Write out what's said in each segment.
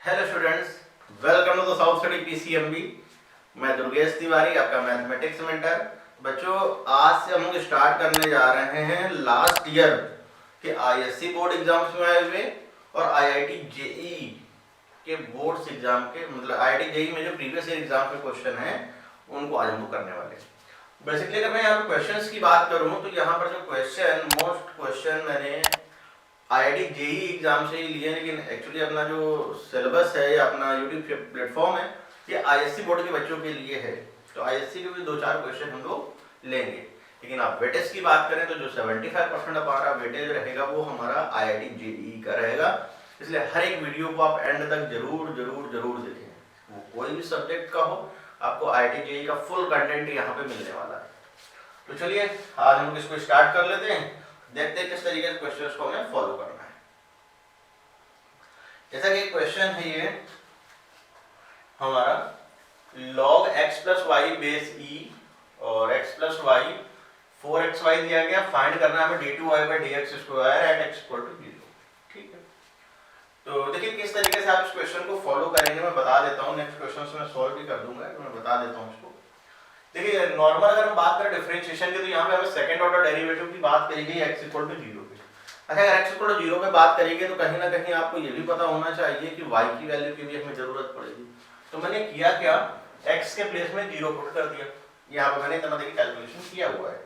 Hello students, welcome to the South City PCMB. मैं दुर्गेश तिवारी, आपका mathematics mentor. बच्चों, आज से हम लोग स्टार्ट करने जा रहे हैं लास्ट ईयर के आईएससी बोर्ड एग्जाम्स में आए हुए और आईआईटी जेईई के बोर्ड्स एग्जाम के, मतलब आईआईटी जेईई में जो प्रीवियस ईयर एग्जाम के क्वेश्चन हैं उनको आज हम लोग करने वाले हैं। बेसिकली अगर मैं यहाँ पे क्वेश्चंस की बात करूँ तो यहाँ पर जो मोस्ट क्वेश्चन मैंने आईआईटी जेईई एग्जाम से ही लिए, लेकिन एक्चुअली अपना जो सिलेबस है या अपना यूट्यूब प्लेटफॉर्म है ये आईएससी बोर्ड के बच्चों के लिए है। तो आईएससी के भी 2-4 क्वेश्चन हम लोग लेंगे, लेकिन आप वेटेज की बात करें तो जो 75% हमारा वेटेज रहेगा वो हमारा आईआईटी जेईई का रहेगा। इसलिए हर एक वीडियो को आप एंड तक जरूर जरूर जरूर देखें, वो कोई भी सब्जेक्ट का हो, आपको आईआईटी जेईई का फुल कंटेंट यहाँ पे मिलने वाला है। तो चलिए आज हम लोग इसको स्टार्ट कर लेते हैं, देखते हैं किस तरीके से क्वेश्चंस को हमें फॉलो करना है। जैसा कि क्वेश्चन है ये हमारा log x plus y base e और x प्लस वाई 4xy दिया गया, फाइंड करना है हमें d2y by dx square at x equal to 0। ठीक है, तो देखिए किस तरीके से आप इस क्वेश्चन को फॉलो करेंगे मैं बता देता हूँ। नेक्स्ट क्वेश्चन में सॉल्व भी कर दूंगा, तो मैं बता देता हूँ इसको। देखिए नॉर्मल अगर हम बात करें डिफरेंशिएशन की तो यहाँ पे हमें सेकंड ऑर्डर डेरिवेटिव की बात करी गई x इक्वल टू 0 पे। अच्छा, अगर x इक्वल टू 0 पे बात करेंगे तो कहीं ना कहीं आपको ये भी पता होना चाहिए कि y की वैल्यू की भी हमें जरूरत पड़ेगी। तो मैंने किया क्या, x के प्लेस में 0 पुट कर दिया। यहाँ पे मैंने इतना देखिए कैलकुलेशन किया हुआ है।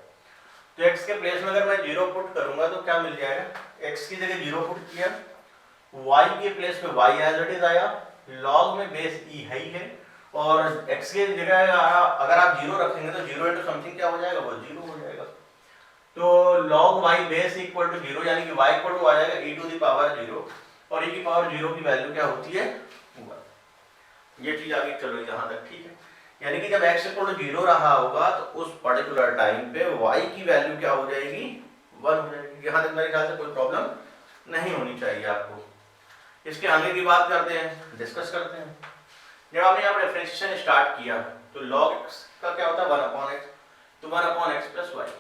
तो x के प्लेस में अगर मैं 0 पुट करूंगा तो क्या मिल जाएगा, x की जगह 0 पुट किया, y के प्लेस पे y एज इट इज आया, log में बेस e है ही है, और x की जगह अगर आप 0 रखेंगे तो 0 इंटू समथिंग क्या हो जाएगा, वो 0 हो जाएगा। तो log y base equal to 0 यानी कि y इक्वल टू आ जाएगा e टू द पावर 0, और e की पावर 0 की वैल्यू क्या होती है 1। ये चीज आगे चलो यहाँ तक, ठीक है। यानी कि जब x इक्वल टू 0 रहा होगा तो उस पर्टिकुलर टाइम पे y की वैल्यू क्या हो जाएगी, 1 हो जाएगी। यहाँ तक मेरे ख्याल से कोई प्रॉब्लम नहीं होनी चाहिए आपको। इसके आगे की बात करते हैं, डिस्कस करते हैं। जब आपने यहाँ पर डिफरेंशिएशन स्टार्ट किया तो log x का क्या होता है 1/x, तो 1/x plus y.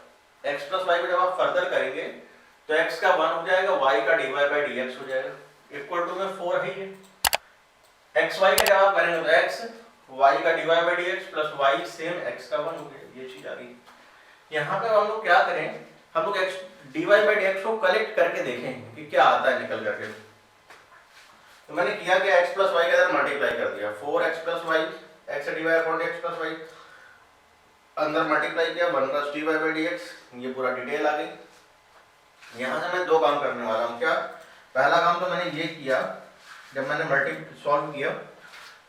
x plus y को जब आप फर्दर करेंगे तो x का 1 हो जाएगा, y का dy बाई dx हो जाएगा, इक्वल टू में 4 है ये। x y का जब आप करेंगे तो x, y का dy by dx plus y same x का 1 हो गया। ये चीज आ गई। यहाँ पे हम लोग क्या करें, हम लोग x dy बाई dx को कलेक्ट करके देखें कि क्या आता है निकल करके। तो मैंने किया कि x प्लस वाई के अंदर मल्टीप्लाई कर दिया, 4x प्लस वाई, x से divide upon x plus y, अंदर मल्टीप्लाई किया 1 प्लस dy बाई dx, ये पूरा डिटेल आ गई। यहाँ से मैं 2 काम करने वाला हूँ। क्या, पहला काम तो मैंने ये किया, जब मैंने सॉल्व किया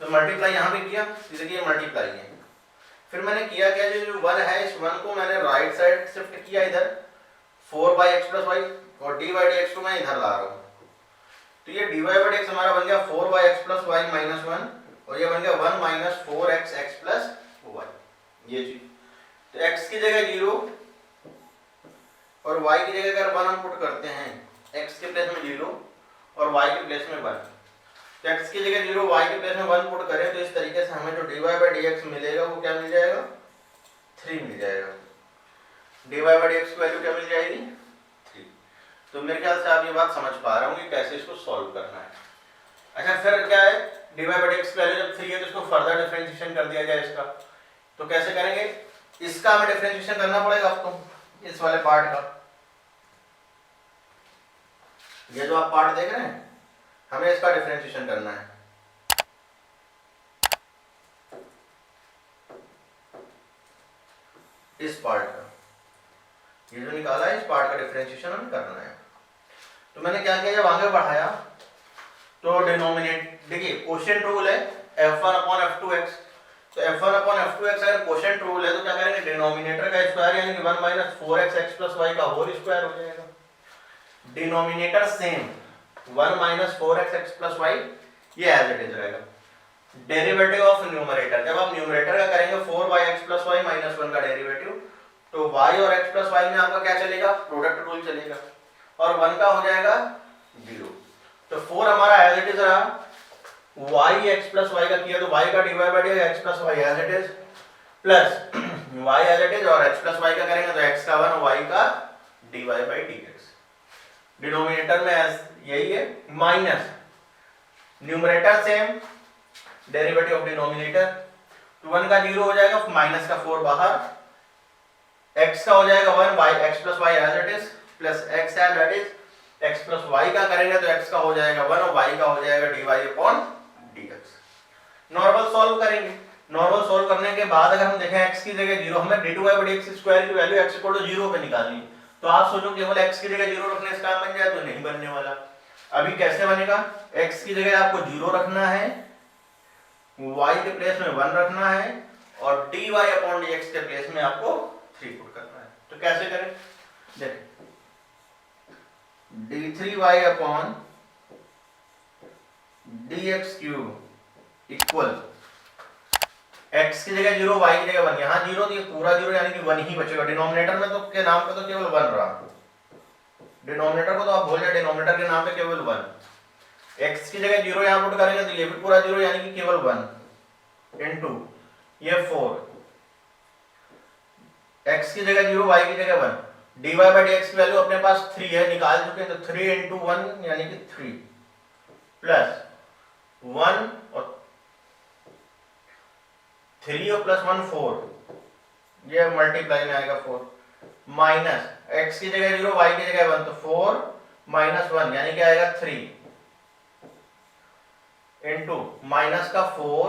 तो मल्टीप्लाई यहाँ पे किया, देखिए मल्टीप्लाई है। फिर मैंने किया क्या, जो 1 है इस 1 को मैंने राइट साइड शिफ्ट किया इधर, 4 बाई एक्स प्लस वाई, और डी बाई dx को मैं इधर ला रहा हूँ। तो ये dy बाई dx हमारा बन गया 4 by x plus y minus 1, और ये बन गया 1 minus 4x x plus Y, ये चीज। तो x की जगह 0 और y की जगह अगर 1 हम पुट करते हैं, x के प्लेस में 0 और y के प्लेस में 1, तो x की जगह 0 y के प्लेस में 1 पुट करें तो इस तरीके से हमें जो dy बाई dx मिलेगा वो क्या मिल जाएगा, 3 मिल जाएगा। dy बाई dx की वैल्यू क्या मिल जाएगी, 3। तो मेरे ख्याल से आप ये बात समझ पा रहे होंगे कैसे इसको सॉल्व करना है। अच्छा, फिर क्या है, dy बाई dx की वैल्यू जब 3 है तो इसको फर्दर डिफरेंशिएशन कर दिया जाए इसका। तो कैसे करेंगे, इसका हमें डिफरेंशिएशन करना पड़ेगा आपको, इस वाले पार्ट का। ये जो आप पार्ट देख रहे हैं, हमें इसका डिफरेंशिएशन करना है। इस पार्ट का, ये जो निकाला है इस पार्ट का डिफरेंशिएशन हमें करना है। तो मैंने क्या किया, जब आगे बढ़ाया तो डिनोमिनेट, देखिए क्वोशिएंट रूल है f1 अपॉन f2x, तो f1 अपॉन f2x अगर क्वोशिएंट रूल है तो क्या करेंगे, डिनोमिनेटर का स्क्वायर यानी कि 1 minus 4x x plus y का होल स्क्वायर हो जाएगा। Denominator same 1 minus 4x x plus y, ये एज इट इज रहेगा। डेरिवेटिव ऑफ न्यूमरेटर, जब आप न्यूमरेटर का करेंगे 4 by x plus y minus 1 का डेरिवेटिव, तो y और x प्लस वाई में आपका क्या चलेगा, प्रोडक्ट रूल चलेगा, और 1 का हो जाएगा 0। तो 4 हमारा एज इट इज रहा, y x प्लस y का किया तो y का dy by dx x plus y as it is, plus y as it is, और x प्लस y का करेंगे तो x का 1 y का dy बाई dx। डिनोमिनेटर में यही है, minus numerator same, derivative of denominator, तो 1 का 0 हो जाएगा, माइनस का 4 बाहर, x का हो जाएगा 1, y x plus y as it is plus x as that is x plus y का करेंगे तो x का हो जाएगा 1 और y का हो जाएगा dy अपॉन dx। नॉर्मल सॉल्व करेंगे, नॉर्मल सॉल्व करने के बाद अगर हम देखें x की जगह 0, हमें d2y/dx² की वैल्यू x इक्वल टू 0 पे निकालनी है, तो आप सोचो केवल x की जगह 0 रखने से काम बन जाए, तो नहीं बनने वाला। अभी कैसे बनेगा, x की जगह आपको 0 रखना है, y के प्लेस में 1 रखना है और dy अपॉन dx के प्लेस में आपको 3 पुट करना है। तो कैसे करें, देखिए d3y upon dx cube equal x की जगह 0, y की जगह 1, यहाँ 0 तो ये पूरा 0 यानी कि 1 ही बचेगा। डिनोमिनेटर में तो के नाम पे तो केवल 1 रहा, डिनोमिनेटर को तो आप भूल जाए, डिनोमिनेटर के नाम पे केवल 1। x की जगह 0 यहाँ पुट करेंगे तो ये भी पूरा 0 यानी कि केवल 1 इनटू ये 4, x की जगह 0, y की जगह 1, dy/dx की वैल्यू अपने पास 3 है, निकाल चुके हैं, तो 3 इनटू 1 यानी कि 3 प्लस 1 और 3 और प्लस 1 4, ये मल्टीप्लाई में आएगा 4, माइनस x की जगह 0, y की जगह 1, तो 4 माइनस 1 यानी कि आएगा 3 इनटू माइनस का 4,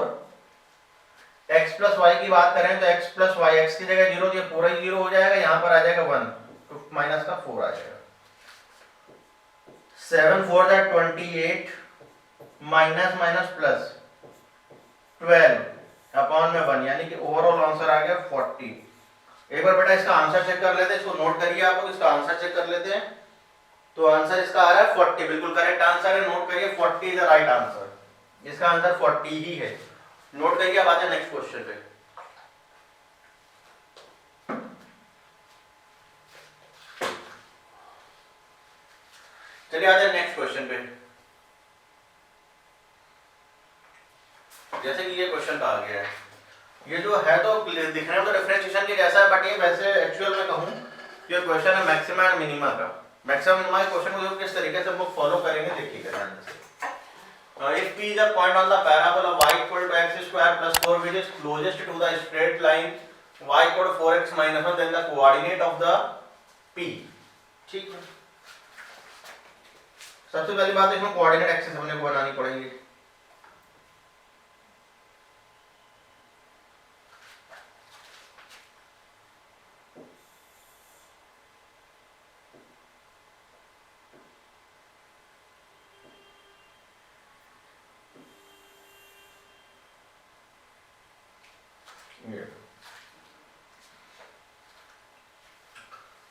x प्लस वाई की बात करें तो x प्लस वाई, x की जगह 0 तो ये पूरा ही 0 हो जाएगा, यहाँ पर आ जाएगा 1, तो माइनस का 4 आ जाएगा। 7 4 that 28 minus minus plus 12 upon में 1 यानी कि ओवरऑल आंसर आ गया 40। एक बार बेटा इसका आंसर चेक कर लेते हैं, इसको नोट करिए आप लोग, इसका आंसर चेक कर लेते हैं। तो आंसर इसका आ रहा है 40, बिल्कुल करेक्ट आंसर है, नोट करिए 40 इज द राइट आंसर, इसका आंसर 40 ही है, नोट करिए। अब आते हैं नेक्स्ट क्वेश्चन पे। चलिए आते हैं नेक्स्ट क्वेश्चन पे। जैसे कि ये क्वेश्चन कहा गया है, ये जो है तो दिखने में तो डिफरेंशिएशन के जैसा है, बट ये वैसे एक्चुअल में कहूं ये क्वेश्चन है मैक्सिमा एंड मिनिमा का। मैक्सिमा मिनिमा के क्वेश्चन को किस तरीके से हम लोग फॉलो करेंगे देखिएगा ध्यान से। If P is a point on the parabola y equal to x square plus 4 which is closest to the straight line y equal to 4x minus 1, then the coordinate of the P, ठीक है। सबसे पहली बात इसमें coordinate axis हमने को बनानी पड़ेगी।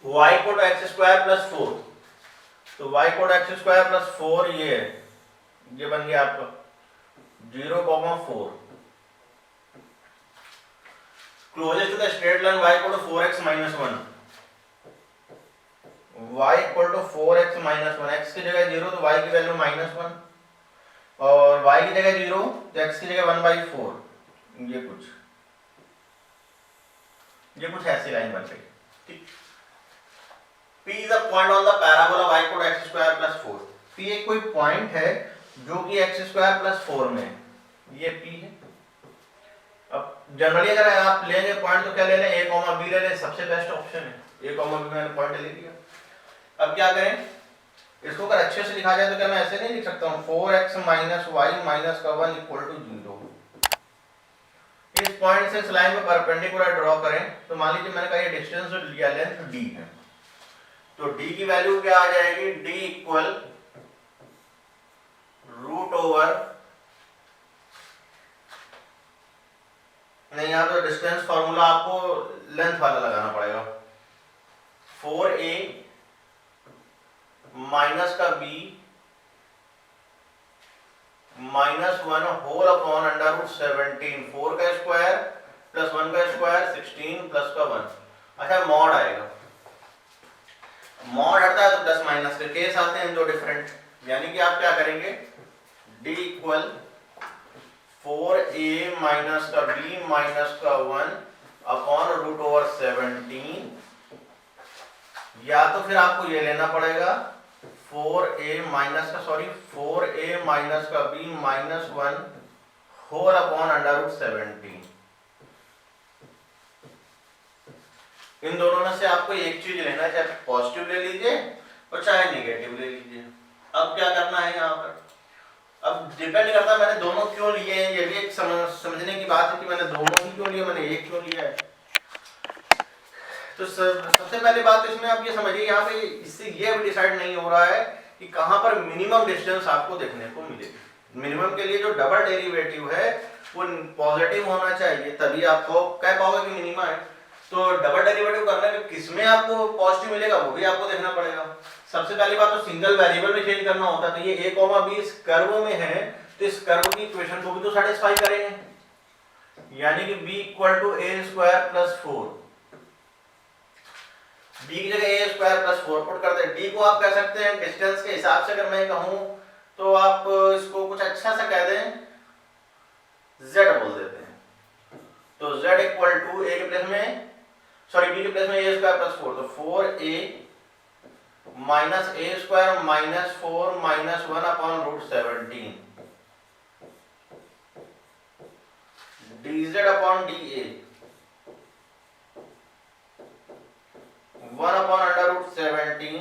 y equal to x square plus 4, तो y equal to x square plus 4 ये बन गया आपका 0,4, closest to the straight line y equal to 4x minus 1, y equal to 4x minus 1, x की जगह 0 तो y की वैल्यू माइनस 1 और y की जगह 0 तो x की जगह 1/4, ये कुछ ऐसी लाइन बन गई, ठीक। P is a point on the parabola y equal to x square plus 4, P एक कोई पॉइंट है जो कि x स्क्वायर प्लस 4 में, ये P है। अब जनरली अगर आप लेंगे पॉइंट तो क्या ले लें, a, b ले लें, सबसे बेस्ट ऑप्शन है a, b मैंने पॉइंट ले लिया। अब क्या करें, इसको अगर अच्छे से लिखा जाए तो क्या मैं ऐसे नहीं लिख सकता हूँ 4x माइनस वाई माइनस का 1 इक्वल टू 0। इस पॉइंट से इस लाइन पे परपेंडिकुलर ड्रॉ करें तो मान लीजिए मैंने कहा ये डिस्टेंस जो लिया लेंथ d है, तो d की वैल्यू क्या आ जाएगी, d इक्वल रूट ओवर, नहीं यहाँ तो डिस्टेंस फॉर्मूला आपको लेंथ वाला लगाना पड़ेगा, 4a माइनस का b minus 1 whole upon under root 17, 4 का स्क्वायर प्लस 1 का स्क्वायर 16 प्लस का 1। अच्छा मॉड आएगा, मॉड हटता है तो प्लस माइनस के केस आते हैं दो डिफरेंट, यानी कि आप क्या करेंगे d इक्वल 4a माइनस का b माइनस का 1 अपॉन रूट ओवर 17, या तो फिर आपको ये लेना पड़ेगा 4a माइनस का सॉरी 4a माइनस का b minus 1 whole upon under root 17। इन दोनों में से आपको एक चीज लेना है, चाहे पॉजिटिव ले लीजिए और चाहे नेगेटिव ले लीजिए। अब क्या करना है यहाँ पर, अब डिपेंड करता है मैंने दोनों क्यों लिए हैं, ये भी एक समझने की बात है कि मैंने दोनों ही क्यों लिए, मैंने एक क्यों लिया है। तो सबसे पहली बात तो इसमें आप ये समझिए, यहाँ पे इससे ये भी डिसाइड नहीं हो रहा है कि कहाँ पर मिनिमम डिस्टेंस आपको देखने को मिलेगी। मिनिमम के लिए जो डबल डेरिवेटिव है वो पॉजिटिव होना चाहिए, तभी आपको कह पाओगे कि मिनिमम है। तो डबल डेरिवेटिव करने में किसमें आपको पॉजिटिव मिलेगा वो भी आपको देखना पड़ेगा। सबसे पहली बात तो सिंगल वेरिएबल में चेंज करना होता है, तो ये a, b इस कर्व में है तो इस कर्व की इक्वेशन को भी तो सैटिस्फाई करेंगे, यानी कि b equal to a square plus 4, b की जगह a स्क्वायर प्लस 4 पुट करते हैं। d को आप कह सकते हैं डिस्टेंस के हिसाब से, अगर मैं कहूं तो आप इसको कुछ अच्छा सा कह दें, z बोल देते हैं। तो z इक्वल टू a के प्लेस में सॉरी b के प्लेस में a स्क्वायर प्लस 4, तो 4a minus a square minus 4 minus 1 upon root 17 dz upon dA 1 upon under root 17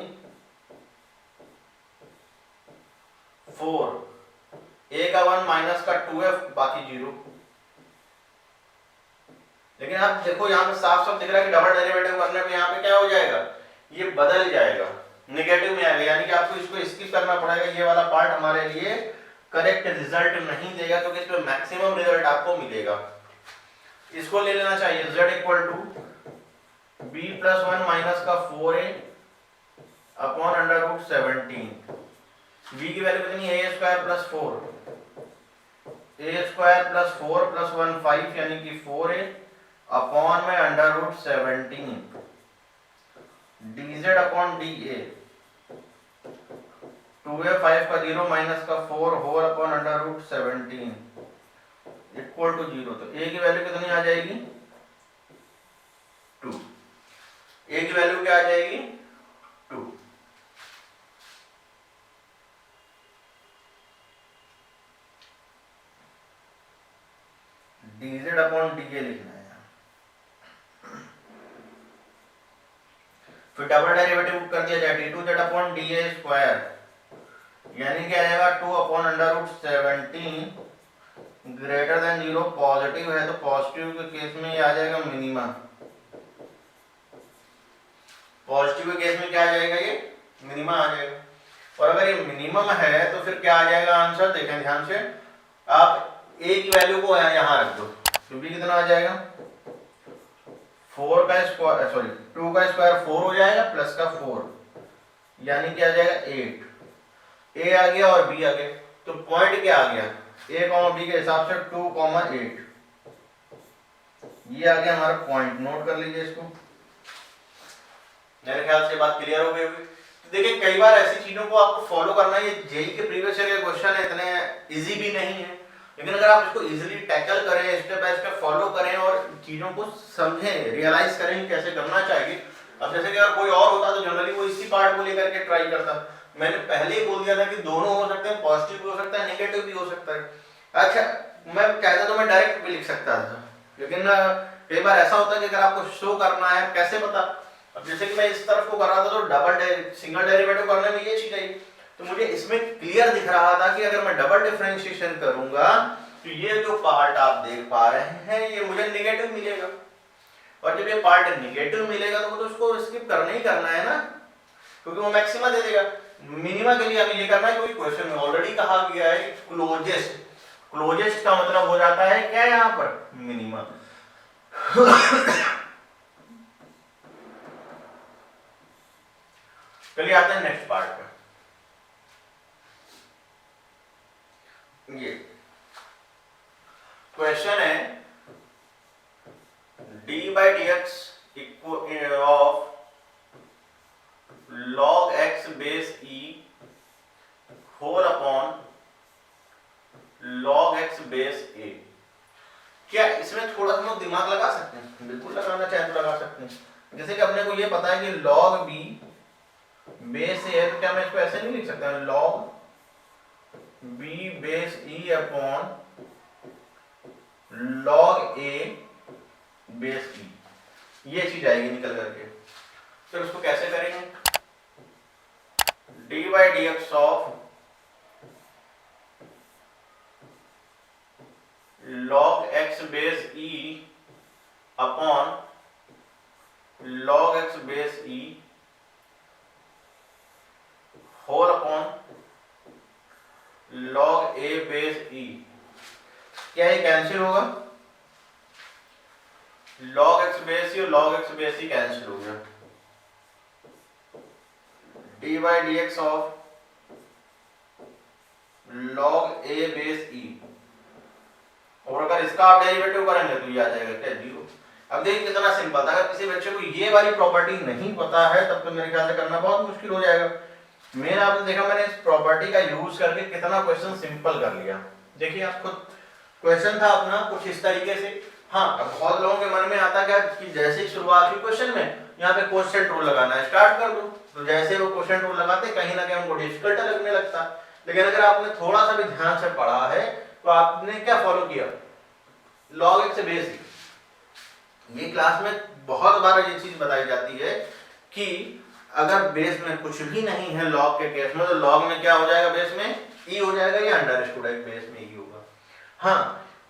4 a का 1 माइनस का 2f बाकी 0। लेकिन आप देखो यहाँ पे साफ साफ दिख रहा है कि डबल डेरिवेटिव करने पे यहाँ पे क्या हो जाएगा, ये बदल जाएगा, नेगेटिव में आएगा, यानी कि आपको इसको स्किप करना पड़ेगा। ये वाला पार्ट हमारे लिए करेक्ट रिजल्ट नहीं देगा, क्योंकि इस पे मैक्सिमम रिजल्ट आपको मिलेगा। इसको ले लेना चाहिए z equal to b plus 1 minus का 4a upon under root 17। b की वैल्यू कितनी है, a square plus 4, a square plus 4 plus 1 5, यानी कि 4a अपॉन में under root 17 dz upon dA 2a 5 का 0 माइनस का 4 whole upon under root 17 equal to 0। तो a की वैल्यू कितनी आ जाएगी 2, a की वैल्यू क्या आ जाएगी 2। dz अपॉन dA लिखना है। फिर डबल डेरिवेटिव कर दिया जाए d2z अपॉन dA स्क्वायर, यानी क्या आएगा 2 upon under root 17 greater than 0, positive है तो पॉजिटिव के केस में ये आ जाएगा मिनिमा, पॉजिटिव के केस में क्या आ जाएगा ये मिनिमा आ जाएगा। और अगर ये मिनिमम है तो फिर क्या आ जाएगा आंसर, देखें ध्यान से, आप a की वैल्यू को यहाँ रख दो, तो b कितना आ जाएगा 4 का स्क्वायर सॉरी 2 का स्क्वायर 4 हो जाएगा प्लस का 4, यानी क्या आ जाएगा 8। a आ गया और b आ गया, तो पॉइंट क्या आ गया a, b के हिसाब से 2, 8, ये आ गया हमारा पॉइंट। नोट कर लीजिए इसको, मेरे ख्याल से बात क्लियर हो गई होगी। तो देखिए कई बार ऐसी चीजों को आपको फॉलो करना है, ये जेई के प्रीवियस ईयर के क्वेश्चन है, इतने इजी भी नहीं है, लेकिन अगर आप इसको इजीली टैकल करें, स्टेप बाय स्टेप फॉलो करें और चीजों को समझें, रियलाइज करें कैसे करना चाहिए। अब जैसे कि अगर कोई और होता तो जनरली वो इसी पार्ट को लेकर के ट्राई करता। मैंने पहले ही बोल दिया था कि दोनों हो सकते हैं, पॉजिटिव भी हो सकता है, नेगेटिव भी हो सकता है। अच्छा मैं कहता तो मैं डायरेक्ट भी लिख सकता था, लेकिन कई बार ऐसा होता है कि अगर आपको शो करना है कैसे पता, अब जैसे कि मैं इस तरफ को कर रहा था तो सिंगल डेरिवेटिव करने में ये चीज आई, तो मुझे इसमें क्लियर दिख रहा था कि अगर मैं डबल डिफरेंशिएशन करूंगा तो ये जो पार्ट आप देख पा रहे हैं ये मुझे नेगेटिव मिलेगा, और जब ये पार्ट नेगेटिव मिलेगा तो उसको स्किप करना ही करना है ना, क्योंकि वो मैक्सिमा दे देगा। मिनिमा के लिए हमें ये करना है, क्योंकि क्वेश्चन में ऑलरेडी कहा गया है क्लोजेस्ट, क्लोजेस्ट का मतलब हो जाता है क्या यहाँ पर मिनिमा। चलिए आते हैं नेक्स्ट पार्ट पे। ये क्वेश्चन है d by dx of log x base e whole upon log x base a। क्या इसमें थोड़ा सा दिमाग लगा सकते हैं? बिल्कुल लगाना चाहे तो लगा सकते हैं। जैसे कि अपने को ये पता है कि log b बेस ए है तो क्या मैं इसको ऐसे नहीं लिख सकता, log b base e upon log a base e, ये चीज आएगी निकल करके। फिर उसको कैसे करेंगे, d by d x of log x base e upon log x base e whole upon log a base e। क्या ये कैंसिल होगा, log x बेस e और log x base e cancel हो गया, d by d x of log a base e। और अगर इसका आप डेरिवेटिव करेंगे तो ये आ जाएगा क्या, 0। अब देखिए कितना सिंपल था, अगर किसी बच्चे को ये वाली प्रॉपर्टी नहीं पता है तब तो मेरे ख्याल से करना बहुत मुश्किल हो जाएगा। मैंने आपने देखा मैंने इस प्रॉपर्टी का यूज करके कितना क्वेश्चन सिंपल कर लिया। देखिए आप खुद, क्वेश्चन था अपना कुछ इस तरीके से। हाँ, अब बहुत लोगों के मन में आता क्या कि जैसे ही शुरुआत हुई क्वेश्चन में यहाँ पे क्वोशिएंट रूल लगाना है, स्टार्ट कर दो, तो जैसे वो क्वोशिएंट रूल लगाते कहीं ना कहीं उनको डिफिकल्ट लगने लगता। लेकिन अगर आपने थोड़ा सा भी ध्यान से पढ़ा है तो आपने क्या फॉलो किया, log x बेस ई। ये क्लास में बहुत बार ये चीज बताई जाती है कि अगर बेस में कुछ भी नहीं है log के केस में, तो log में क्या हो जाएगा, बेस में e हो जाएगा या अंडर स्टूड x बेस में e होगा। हाँ,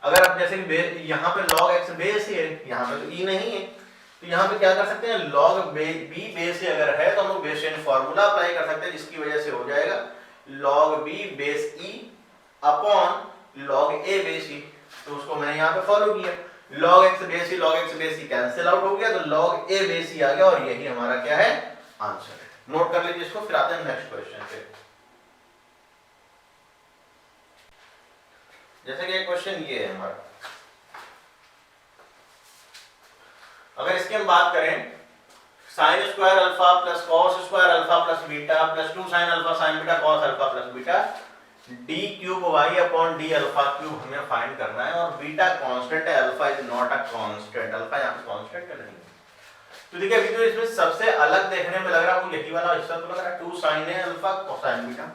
अगर आप जैसे कि यहाँ पे log x बेस है, यहाँ पे तो e नहीं है, तो यहाँ पे क्या कर सकते हैं, log b बेस से अगर है तो हम लोग बेस चेन फॉर्मूला अप्लाई कर सकते हैं, जिसकी वजह से हो जाएगा log b base e upon log a base e। तो उसको मैंने यहाँ पे फॉलो किया, log x base e cancel out हो गया, तो log a बेस e आ गया, और यही हमारा क्या है, आंसर है। नोट कर लीजिए इसको, फिर आते हैं नेक्स्ट क्वेश्चन पे। जैसे कि क्वेश्चन ये है हमारा, अगर इसकी हम बात करें, sine square alpha plus cos square alpha plus beta plus 2 sine alpha sine beta cos alpha plus beta d cube y upon d alpha cube हमें फाइंड करना है, और बीटा कांस्टेंट है, alpha is not a constant, alpha यहाँ पे constant है नहीं। तो देखिए अभी तो इसमें सबसे अलग देखने में लग रहा है वो यही वाला हिस्सा तो लग रहा है 2 साइन ए अल्फा कोसाइन बीटा।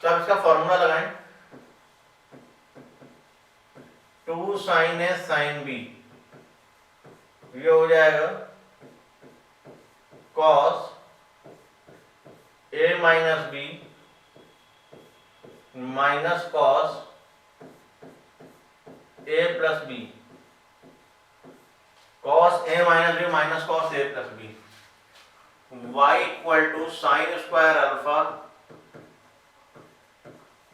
तो आप इसका फॉर्मूला लगाएं, 2 साइन ए साइन बी, ये हो जाएगा cos a minus b minus cos a plus b, cos a minus b minus cos a plus b, y equal to sine square alpha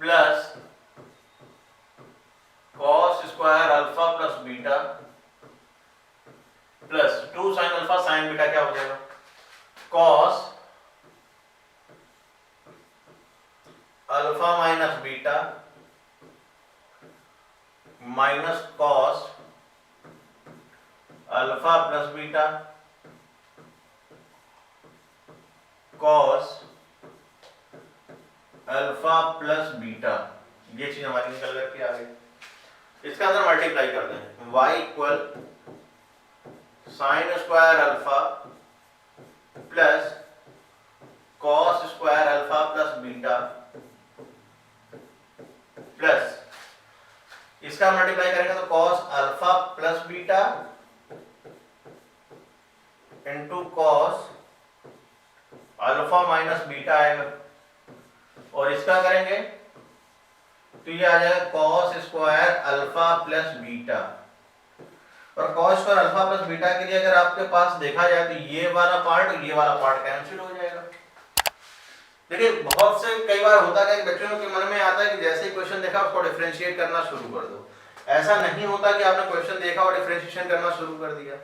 plus cos square alpha plus beta plus 2 sine alpha sine beta, क्या हो जाएगा, cos alpha minus beta minus cos alpha plus beta cos alpha plus beta. ये चीज हमारी निकल करके आ गई। इसका अंदर मल्टीप्लाई कर दें, y equal sine square alpha plus cos square alpha plus beta plus, इसका मल्टीप्लाई करेंगे तो cos alpha plus beta into cos alpha minus beta आएगा, और इसका करेंगे तो ये आ जाएगा cos square alpha plus beta. और cos square alpha plus beta के लिए अगर आपके पास देखा जाए तो ये वाला पार्ट और ये वाला पार्ट कैंसिल हो जाएगा। देखिए बहुत से कई बार होता है कि बच्चों के मन में आता है कि जैसे ही क्वेश्चन देखा उसको डिफरेंशिएट करना शुरू कर दो। ऐसा नहीं होता कि आपने क्वेश्चन देखा और डिफरेंशिएशन करना शुरू कर दिया,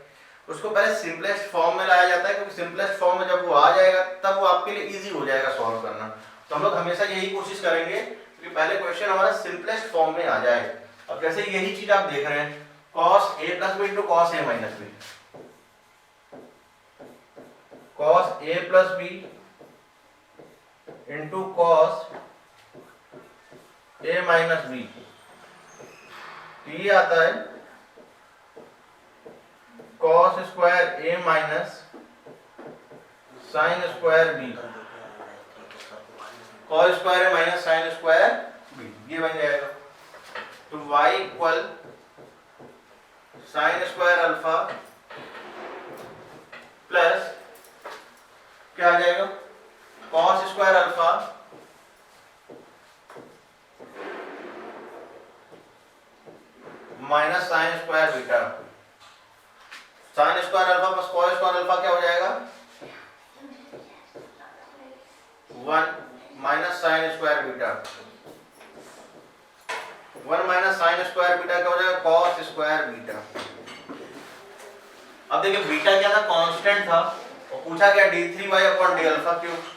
उसको पहले सिंपलेस्ट फॉर्म में लाया जाता है, क्योंकि सिंपलेस्ट फॉर्म में जब वो आ जाएगा तब वो आपके लिए इजी हो जाएगा सॉल्व करना। तो हम लोग हमेशा यही कोशिश करेंगे कि पहले क्वेश्चन हमारा सिंपलेस्ट फॉर्म में आ जाए। अब जैसे यही चीज आप देख रहे हैं, cos a plus b into cos a minus b, cos a plus b into cos a minus b, ये आता है cos square a minus sine square b cos square है माइनस साइन स्क्वायर बी, ये बन जाएगा। तो y equal sine square alpha plus क्या आ जाएगा cos square alpha minus sine square beta. Sine square alpha plus cos square alpha क्या हो जाएगा 1 minus sine square beta. 1 minus sine square beta क्या हो जाएगा कॉस स्क्वायर बीटा। अब देखिए बीटा क्या था कांस्टेंट था और पूछा गया d3y upon d alpha cube.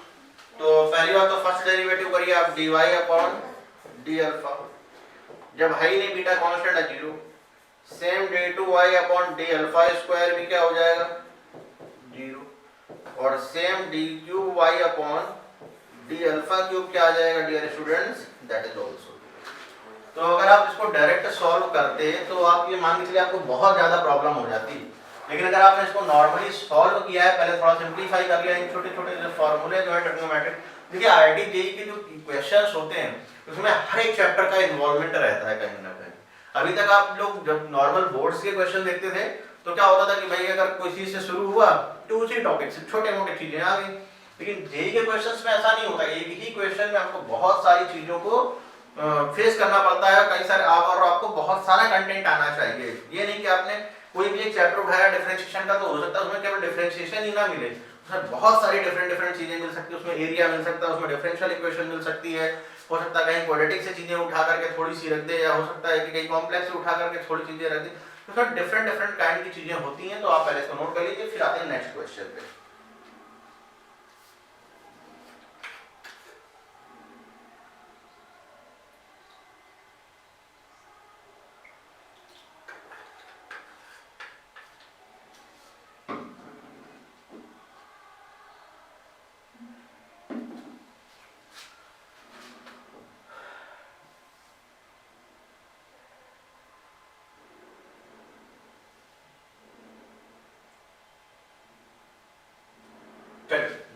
तो पहली बात तो फर्स्ट डेरिवेटिव करिए आप dy अपॉन d अल्फा, जब है ही नहीं बीटा कांस्टेंट है 0। Same d2y upon d alpha square भी क्या हो जाएगा 0 और same d3y upon d alpha cube क्या आ जाएगा dear students that is also. तो अगर आप इसको डायरेक्ट सॉल्व करते तो आप ये मान के चलिए आपको बहुत ज्यादा प्रॉब्लम हो जाती, लेकिन अगर आपने इसको नॉर्मली सॉल्व किया है, पहले थोड़ा सिंपलीफाई कर लिया इन छोटे छोटे जो फॉर्मूले जो है ट्रिग्नोमेट्रिक। देखिए आईआईटी जेईई के जो क्वेश्चंस होते हैं उसमें हर एक चैप्टर का इन्वॉल्वमेंट रहता है कहीं ना कहीं। अभी तक आप लोग जब नॉर्मल बोर्ड्स के क्वेश्चन देखते थे तो क्या होता था कि भाई अगर कोई चीज से शुरू हुआ तो उसी टॉपिक से छोटे मोटे चीजें आ गई, लेकिन जेईई के क्वेश्चंस में ऐसा नहीं होता। एक ही क्वेश्चन में आपको बहुत सारी चीजों को फेस करना पड़ता है, कई सारे और आपको बहुत सारा कंटेंट आना चाहिए। ये नहीं कि आपने कोई भी एक चैप्टर उठाया डिफरेंशिएशन का तो हो सकता है उसमें केवल डिफरेंशिएशन ही ना मिले, उसमें बहुत सारी डिफरेंट चीजें मिल सकती है। उसमें एरिया मिल सकता है, उसमें डिफरेंशियल इक्वेशन मिल सकती है, हो सकता है कहीं क्वाड्रेटिक से चीजें उठा करके थोड़ी सी रख दे, या हो सकता है कि कहीं कॉम्प्लेक्स से उठा करके थोड़ी चीजें रख दे। तो सर डिफरेंट काइंड की चीजें होती हैं। तो आप पहले इसको नोट कर लीजिए, फिर आते हैं नेक्स्ट क्वेश्चन पे।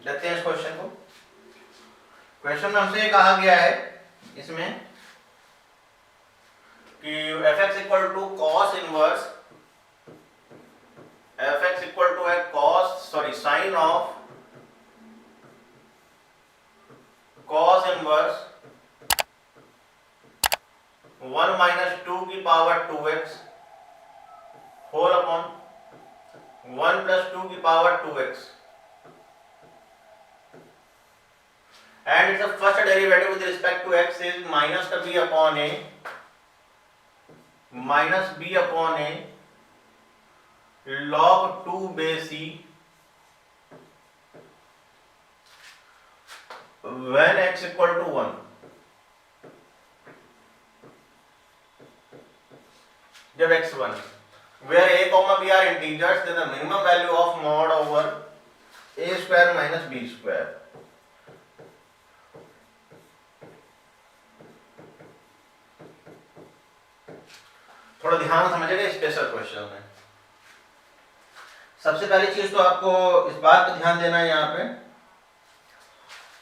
देखते हैं इस क्वेश्चन को। क्वेश्चन में हमसे कहा गया है इसमें कि fx equal to cos inverse fx equal to है sine of cos inverse 1 minus 2 की power 2x whole upon 1 plus 2 की power 2x and its first derivative with respect to x is minus b upon a log 2 base e when x equal to 1। जब x 1 where a comma b are integers then the minimum value of mod over a square minus b square। थोड़ा ध्यान समझिएगा special question में। सबसे पहली चीज तो आपको इस बात पे ध्यान देना है यहाँ पे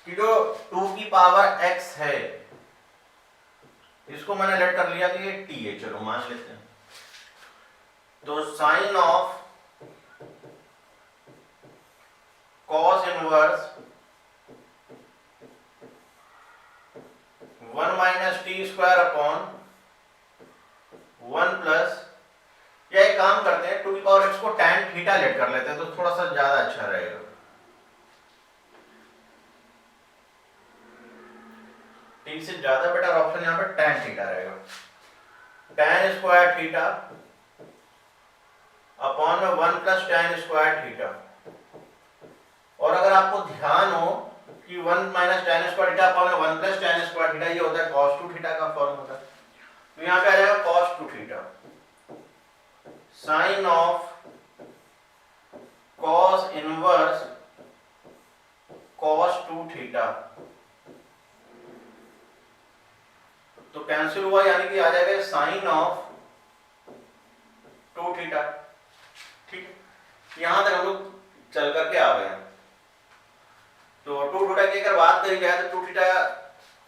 कि जो 2 की पावर x है इसको मैंने लेट कर लिया कि ये t है, चलो मान लेते हैं। तो sine of cos inverse 1 minus T square upon 1 plus, या एक काम करते हैं 2 की पावर x को tan थीटा लेट कर लेते हैं तो थोड़ा सा ज्यादा अच्छा रहेगा। t से ज्यादा बेटर ऑप्शन यहाँ पे tan थीटा रहेगा। tan स्क्वायर थीटा अपॉन में 1 प्लस tan स्क्वायर थीटा। और अगर आपको ध्यान हो कि 1 minus tan square theta upon में 1 प्लस tan स्क्वायर थीटा ये होता है cos 2 थीटा का फॉर्म होता है। तो यहाँ पे आ जाएगा cos 2 theta sine of cos inverse cos 2 theta. तो कैंसिल हुआ यानी कि आ जाएगा साइन ऑफ 2 थीटा। ठीक है, यहां तक हम लोग चल करके आ गए हैं। तो 2 थीटा की अगर बात करी जाए तो 2 थीटा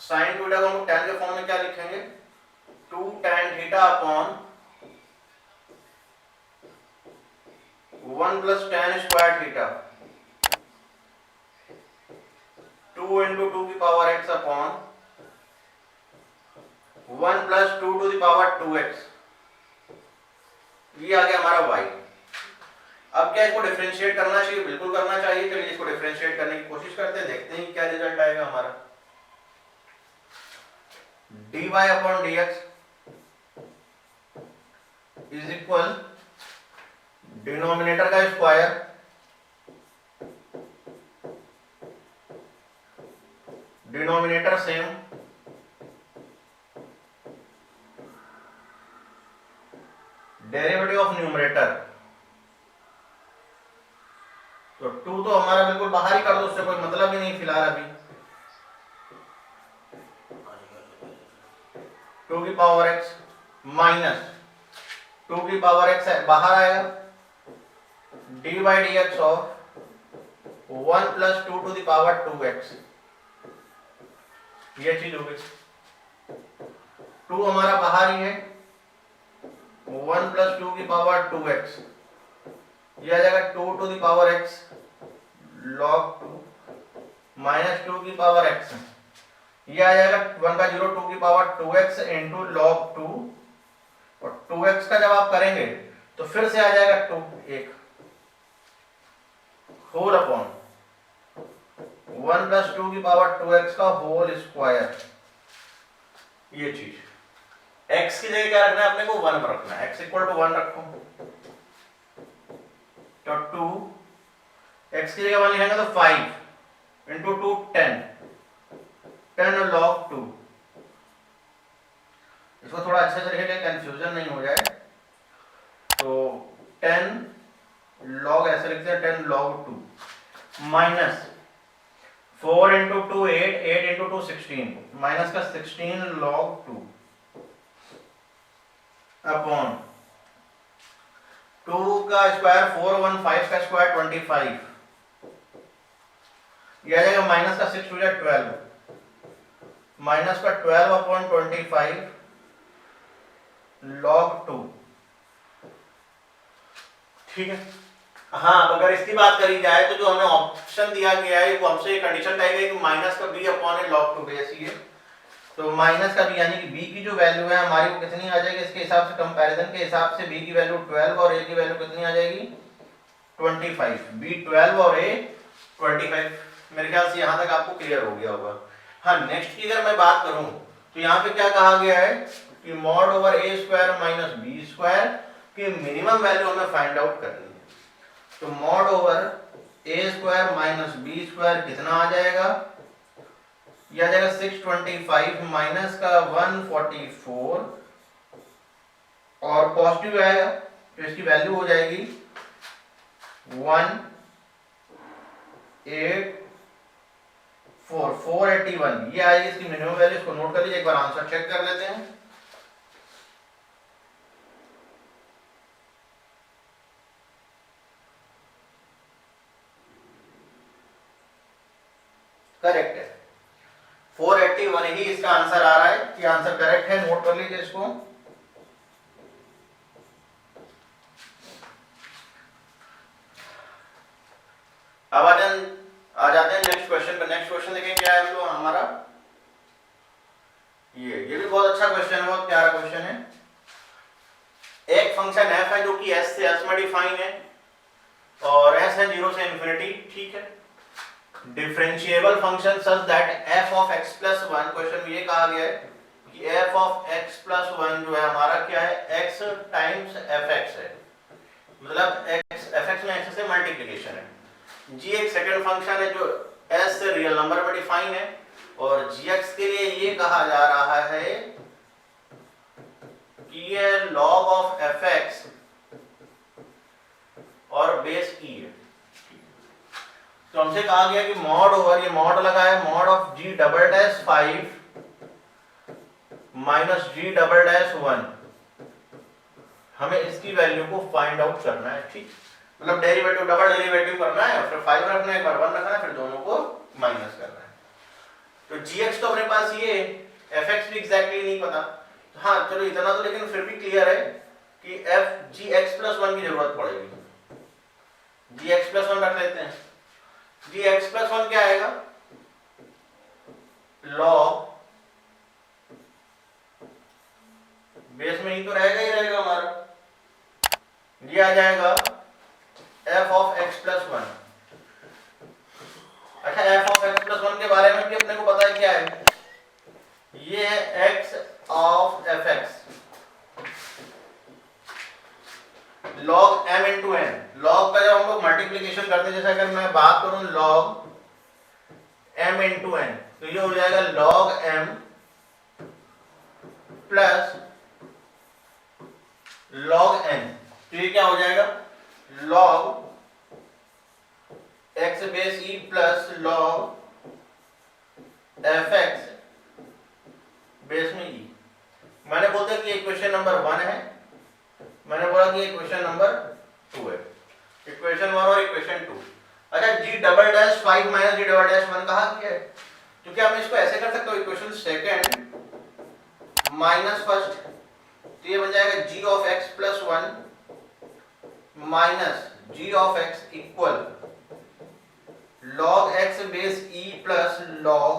साइन थीटा को हम tan के फॉर्म में क्या लिखेंगे, 2 tan theta upon 1 plus tan square theta 2 into 2 की power x upon 1 plus 2 to the power 2x, ये आ गया हमारा y। अब क्या इसको डिफरेंशिएट करना चाहिए? बिल्कुल करना चाहिए। चलिए इसको डिफरेंशिएट करने की कोशिश करते हैं, देखते हैं क्या रिजल्ट आएगा हमारा। dy अपॉन dx इज इक्वल डिनोमिनेटर का square denominator same derivative of numerator, तो 2 तो हमारा बिल्कुल बाहर ही कर दो, उससे कोई मतलब ही नहीं फिलहाल अभी। 2 की पावर x माइनस 2 की पावर x बाहर आएगा, dy dx of 1 plus 2 to the power 2x, ये चीज हो गई। 2 हमारा बाहर ही है, 1 प्लस 2 की पावर 2x, ये आ जाएगा 2 to the power x log 2 minus 2 की पावर x, ये आ जाएगा 1/0 2 की पावर 2x इंटू log 2, और 2x का जब आप करेंगे तो फिर से आ जाएगा 2 1 होल अपॉन 1 प्लस 2 की पावर 2x का होल स्क्वायर, ये चीज। x की जगह क्या रखना है अपने को? 1 रखना है, x इक्वल टू 1 रखो, तो 2 x की जगह 1 लिखेंगे तो 5 इंटू 2 10 log 2। इसको थोड़ा अच्छे से लिखेंगे, कंफ्यूजन नहीं हो जाए, तो 10 log ऐसे लिखते हैं 10 log 2 minus 4 into 2 8 into 2 16 minus का 16 log 2 अपॉन 2 का स्क्वायर 4 1 5 का स्क्वायर 25, ये आ जाएगा माइनस का 6 हो जाए 12 माइनस का 12 अपॉन 25 log 2, ठीक है। हाँ, अगर इसकी बात करी जाए तो जो हमें ऑप्शन दिया गया है वो हमसे कंडीशन लाई गई कि माइनस का b अपॉन log 2 ऐसी है, तो माइनस का b यानी कि b की जो वैल्यू है हमारी वो कितनी आ जाएगी? इसके हिसाब से कंपैरिजन के हिसाब से b की वैल्यू 12 और a की वैल्यू कितनी आ जाएगी? 25। b 12 और a 25। मेरे ख्याल से यहाँ तक आपको क्लियर हो गया होगा। हाँ, नेक्स्ट की अगर मैं बात करूं तो यहाँ पे क्या कहा गया है कि mod over a square minus b square की मिनिमम वैल्यू हमें फाइंड आउट करनी है। तो mod over a square minus b square कितना आ जाएगा? यह आ जाएगा 625 माइनस का 144 और पॉजिटिव आएगा तो इसकी वैल्यू हो जाएगी 481, ये आएगी इसकी मिनिमम वैल्यू। इसको नोट कर लीजिए, एक बार आंसर चेक कर लेते हैं। करेक्ट है, 481 ही इसका आंसर आ रहा है कि आंसर करेक्ट है, नोट कर लीजिए इसको। अब आ जाते हैं नेक्स्ट क्वेश्चन पे। नेक्स्ट क्वेश्चन देखें क्या है तो हमारा ये भी बहुत अच्छा क्वेश्चन है, बहुत प्यारा क्वेश्चन है। एक फंक्शन f है जो कि s से s में डिफाइन है और s है 0 से इंफिनिटी, ठीक है। Differentiable function such that f of x plus 1, question में ये कहा गया है कि f ऑफ x प्लस 1 जो है हमारा क्या है? x टाइम्स fx है, मतलब fx में x से मल्टीप्लिकेशन है। g एक सेकंड फंक्शन है जो s से रियल नंबर में डिफाइन है और gx के लिए ये कहा जा रहा है कि ये log ऑफ fx और बेस e है। तो हमसे कहा गया कि मॉड ओवर, ये मॉड लगा है, mod of g double dash 5 minus g double dash 1, हमें इसकी वैल्यू को फाइंड आउट करना है, ठीक। मतलब डेरिवेटिव, डबल डेरिवेटिव करना है, फिर 5 रखना है, एक बार 1 रखना है, फिर दोनों को माइनस करना है। तो gx तो अपने पास ये fx भी एग्जैक्टली नहीं पता। हाँ चलो इतना तो लेकिन फिर भी क्लियर है कि f gx प्लस 1 की जरूरत पड़ेगी। gx प्लस 1 रख लेते हैं। gx प्लस 1 क्या आएगा, log बेस में ही तो रहेगा ही रहेगा हमारा, ये आ जाएगा f ऑफ x प्लस 1। अच्छा f ऑफ x प्लस 1 के बारे में भी अपने को पता है क्या है, ये है x of fx log m into n। log का जब हम लोग मल्टीप्लीकेशन करते हैं, जैसे अगर मैं बात करूं log m इंटू n, तो ये हो जाएगा log m plus log n। तो ये क्या हो जाएगा, log x base e plus log fx base में e। मैंने बोलता कि इक्वेशन नंबर 1 है, मैंने बोला कि इक्वेशन नंबर 2 है, इक्वेशन 1 और इक्वेशन 2। अच्छा g double dash 5 minus g double dash 1 कहा गया है, तो क्या मैं इसको ऐसे कर सकता हूँ, इक्वेशन सेकंड माइनस फर्स्ट, तो ये बन जाएगा g of x plus 1 minus g of x equal log x base e plus log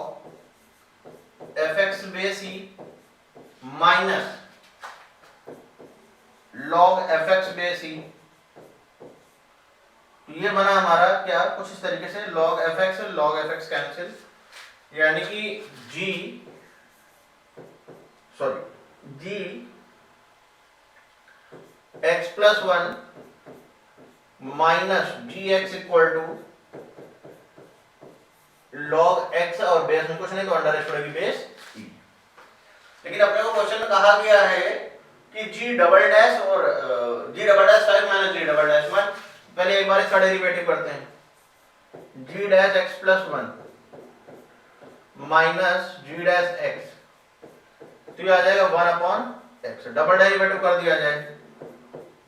fx base e minus log fx base e। ये बना हमारा क्या, कुछ इस तरीके से log fx कैंसिल, यानी कि g x plus 1 minus G X equal to log x, और बेस में कुछ नहीं तो अंडर छोड़ेगी बेस e। लेकिन अपने को क्वेश्चन में कहा गया है कि g डबल डैश और g double dash 5 minus g double dash 1, पहले एक बार इसका डेरिवेटिव करते हैं, g dash x plus 1 minus g dash x, तो ये आ जाएगा 1 अपॉन x। डबल डेरिवेटिव कर दिया जाए,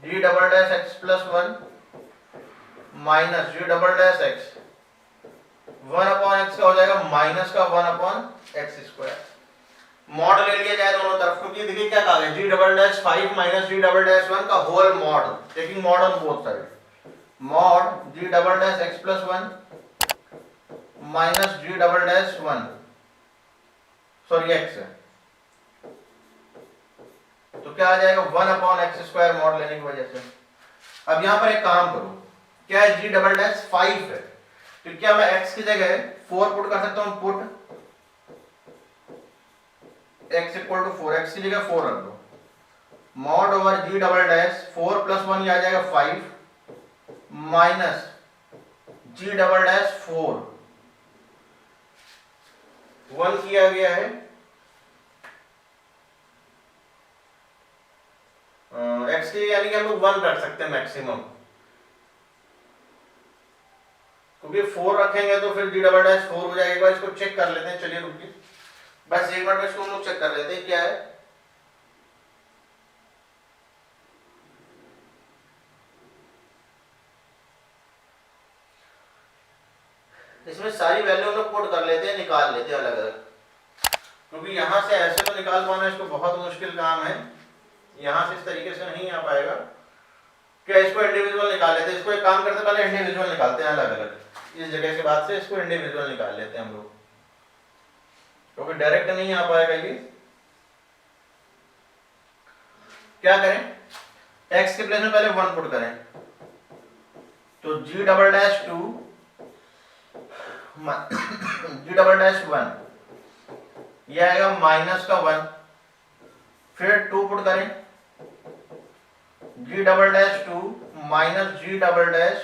g double dash x plus 1 minus g double dash x 1 upon x का हो जाएगा माइनस का 1 अपॉन x स्क्वायर। मॉड ले लिया जाए दोनों तरफ, क्योंकि देखिए क्या कहा गया, g double dash 5 minus g double dash 1 का whole mod, taking mod on both side, mod g double dash x plus 1 minus g double dash 1 sorry x, तो क्या आ जाएगा 1 अपॉन x स्क्वायर मॉड लेने की वजह से। अब यहां पर एक काम करो, क्या है g डबल डैश 5 है, तो क्या मैं x की जगह 4 पुट कर सकता हूं, put x equal to 4, x की जगह 4 रख दो, mod over g double dash 4 plus 1 ये आ जाएगा 5 माइनस g डबल डैश 4 1 किया गया है, x के यानी कि हम लोग 1 रख सकते हैं मैक्सिमम, क्योंकि 4 रखेंगे तो फिर g डबल डैश 4 हो जाएगा। एक बार इसको चेक कर लेते हैं, चलिए रुकिए बस एक मिनट में इसको हम लोग चेक कर लेते हैं क्या है। इसमें सारी वैल्यू हम लोग पुट कर लेते हैं, निकाल लेते हैं अलग अलग, क्योंकि यहां से ऐसे तो निकाल पाना इसको बहुत मुश्किल काम है, यहां से इस तरीके से नहीं आ पाएगा। क्या इसको इंडिविजुअल निकाल लेते हैं, इसको एक काम करते पहले इंडिविजुअल निकालते हैं अलग अलग, इस जगह के बाद से इसको इंडिविजुअल निकाल लेते हैं हम लोग, क्योंकि डायरेक्ट नहीं आ पाएगा ये। क्या करें, x के प्लेस में पहले 1 पुट करें, तो g double dash 2 g double dash 1 ये आएगा माइनस का 1, फिर 2 पुट करें, g double dash 2 minus g double dash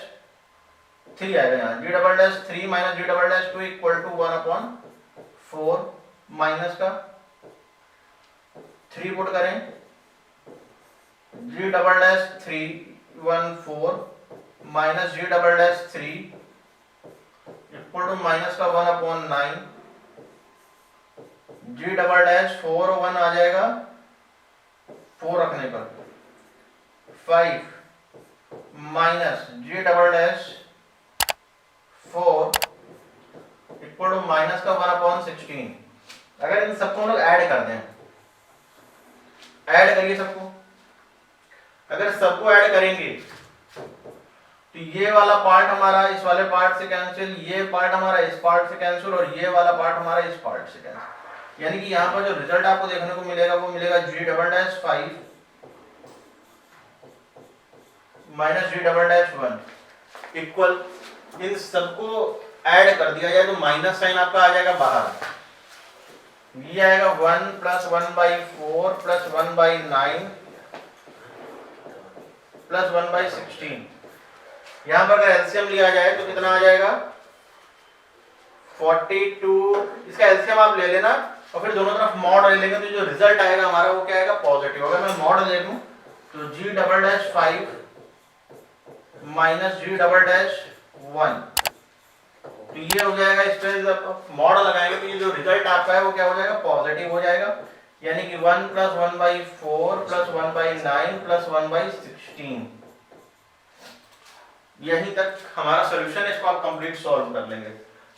3 आएगा यहाँ, g double dash 3 minus g double dash 2 equal to 1 upon 4 minus का 3 पुट करें, g double dash 3 1 4 minus g double dash 3 equal to minus का 1 upon 9, g double dash 4 1 आ जाएगा 4 रखने पर 5 minus g double dash 4 equal to minus का 1/16। अगर इन सबको हम लोग ऐड कर दें, ऐड करिए सबको, अगर सबको ऐड करेंगे तो ये वाला पार्ट हमारा इस वाले पार्ट से कैंसिल, ये पार्ट हमारा इस पार्ट से कैंसिल और ये वाला पार्ट हमारा इस पार्ट से कैंसिल। यानी कि यहाँ पर जो रिजल्ट आपको देखने को मिलेगा वो मिलेगा G'5 माइनस G'1 इक्वल, इन सबको ऐड कर दिया जाए तो माइनस साइन आपका आ जाएगा बाहर, ये आएगा 1 + 1/4 + 1/9 + 1/16। यहाँ पर अगर एलसीएम लिया जाए तो कितना आ जाएगा 42। इसका एलसीएम आप ले लेना और फिर दोनों तरफ मॉड ले लेंगे तो जो रिजल्ट आएगा हमारा वो क्या आएगा पॉजिटिव। अगर मैं मॉड ले लूं तो G'5 माइनस G'1, तो ये हो जाएगा, इस पे जब मॉड लगाएंगे तो ये जो रिजल्ट आपका है वो क्या हो जाएगा पॉजिटिव हो जाएगा। यानी कि 1 + 1/4 + 1/9 + 1/16। यहीं तक हमारा सॉल्यूशन है, इसको आप कंप्लीट सॉल्व कर लेंगे।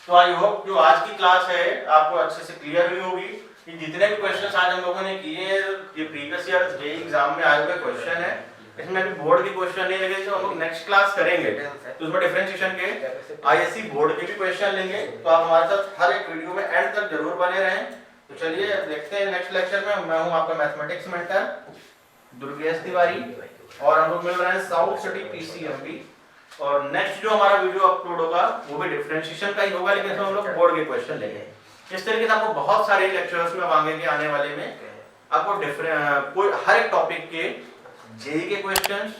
तो आई होप जो आज की क्लास है आपको अच्छे से क्लियर हुई होगी कि जितने भी क्वेश्चंस आज हम लोगों ने किए, ये प्रीवियस ईयर जेईई एग्जाम में आए हुए क्वेश्चन है, इसमें अभी बोर्ड के क्वेश्चन नहीं लगे, जो हम लोग नेक्स्ट क्लास करेंगे तो उसमें डिफरेंशिएशन के आईएससी बोर्ड के भी क्वेश्चन लेंगे। तो आप हमारे साथ हर एक वीडियो में एंड तक जरूर बने रहें। तो चलिए देखते हैं नेक्स्ट लेक्चर में। मैं हूं आपका मैथमेटिक्स मेंटर दुर्गेश तिवारी और हम लोग मिल रहे हैं साउथ सिटी पीसीएमबी। और नेक्स्ट जो हमारा वीडियो अपलोड होगा वो भी डिफरेंशिएशन का ही होगा, लेकिन इसमें हम लोग बोर्ड के क्वेश्चन लेंगे। इस तरीके से आपको बहुत सारे लेक्चर्स में मांगेंगे आने वाले में, आपको कोई हर एक टॉपिक के जेईई के क्वेश्चंस,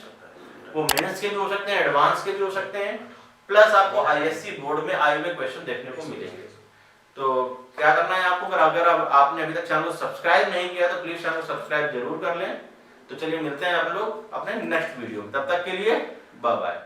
वो मेंस के भी हो सकते हैं, एडवांस के भी हो सकते हैं, प्लस आपको आईएससी बोर्ड में आए हुए क्वेश्चन देखने को मिलेंगे। तो क्या करना है आपको, अगर आपने अभी तक चैनल को सब्सक्राइब नहीं किया तो प्लीज चैनल को सब्सक्राइब जरूर कर लें। तो चलिए मिलते हैं आप लोग अपने नेक्स्ट वीडियो, तब तक के लिए बाय बाय।